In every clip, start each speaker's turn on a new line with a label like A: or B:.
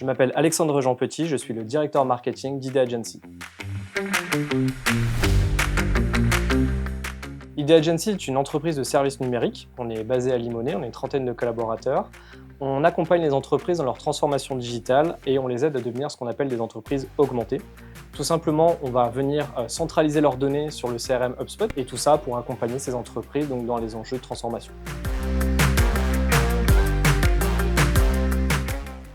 A: Je m'appelle Alexandre Jean-Petit, je suis le directeur marketing d'IDEA Agency. IDEA Agency est une entreprise de services numériques. On est basé à Limonest, on est une trentaine de collaborateurs. On accompagne les entreprises dans leur transformation digitale et on les aide à devenir ce qu'on appelle des entreprises augmentées. Tout simplement, on va venir centraliser leurs données sur le CRM HubSpot et tout ça pour accompagner ces entreprises donc dans les enjeux de transformation.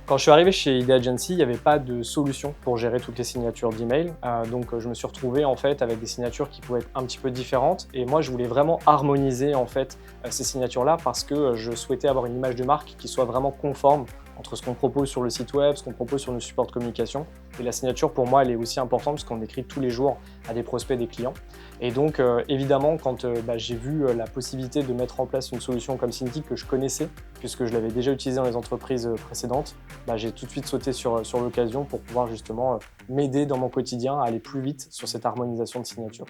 A: Quand je suis arrivé chez IDEA Agency, il n'y avait pas de solution pour gérer toutes les signatures d'email. Donc je me suis retrouvé en fait avec des signatures qui pouvaient être un petit peu différentes. Et moi, je voulais vraiment harmoniser en fait ces signatures-là parce que je souhaitais avoir une image de marque qui soit vraiment conforme entre ce qu'on propose sur le site web, ce qu'on propose sur nos supports de communication. Et la signature, pour moi, elle est aussi importante parce qu'on écrit tous les jours à des prospects, des clients. Et donc, évidemment, quand j'ai vu la possibilité de mettre en place une solution comme Cintiq que je connaissais, puisque je l'avais déjà utilisée dans les entreprises précédentes, j'ai tout de suite sauté sur l'occasion pour pouvoir justement m'aider dans mon quotidien à aller plus vite sur cette harmonisation de signature.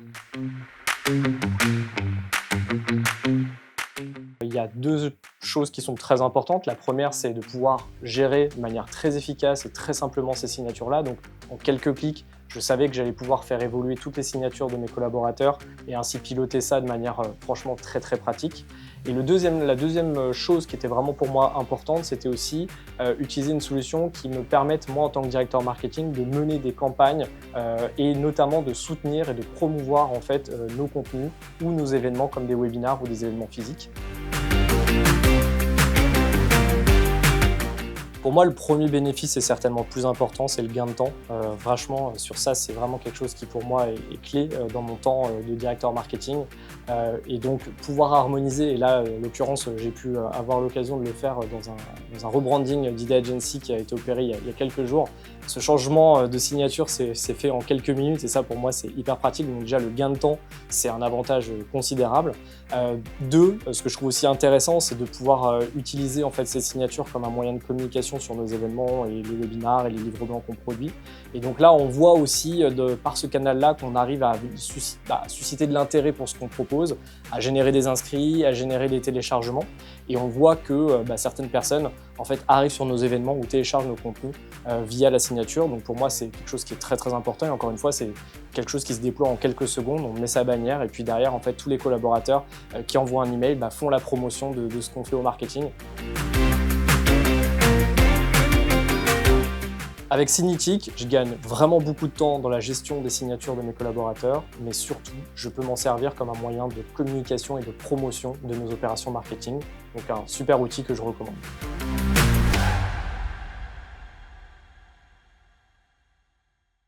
A: Il y a deux choses qui sont très importantes. La première, c'est de pouvoir gérer de manière très efficace et très simplement ces signatures-là. Donc, en quelques clics, je savais que j'allais pouvoir faire évoluer toutes les signatures de mes collaborateurs et ainsi piloter ça de manière franchement très pratique. Et la deuxième chose qui était vraiment pour moi importante, c'était aussi utiliser une solution qui me permette, moi en tant que directeur marketing, de mener des campagnes et notamment de soutenir et de promouvoir en fait nos contenus ou nos événements comme des webinars ou des événements physiques. Pour moi, le premier bénéfice est certainement le plus important, c'est le gain de temps. Franchement, sur ça, c'est vraiment quelque chose qui pour moi est clé dans mon temps de directeur marketing. Et donc, pouvoir harmoniser, et là, en l'occurrence, j'ai pu avoir l'occasion de le faire dans un rebranding d'IDEA Agency qui a été opéré il y a quelques jours. Ce changement de signature s'est fait en quelques minutes et ça, pour moi, c'est hyper pratique. Donc déjà, le gain de temps, c'est un avantage considérable. Deux, ce que je trouve aussi intéressant, c'est de pouvoir utiliser en fait ces signatures comme un moyen de communication sur nos événements et les webinars et les livres blancs qu'on produit. Et donc là, on voit aussi par ce canal-là qu'on arrive à susciter de l'intérêt pour ce qu'on propose, à générer des inscrits, à générer des téléchargements. Et on voit que certaines personnes en fait, arrivent sur nos événements ou téléchargent nos contenus via la signature. Donc pour moi, c'est quelque chose qui est très important. Et encore une fois, c'est quelque chose qui se déploie en quelques secondes. On met sa bannière et puis derrière, en fait, tous les collaborateurs qui envoient un email font la promotion de ce qu'on fait au marketing. Avec Cintiq, je gagne vraiment beaucoup de temps dans la gestion des signatures de mes collaborateurs, mais surtout, je peux m'en servir comme un moyen de communication et de promotion de nos opérations marketing. Donc un super outil que je recommande.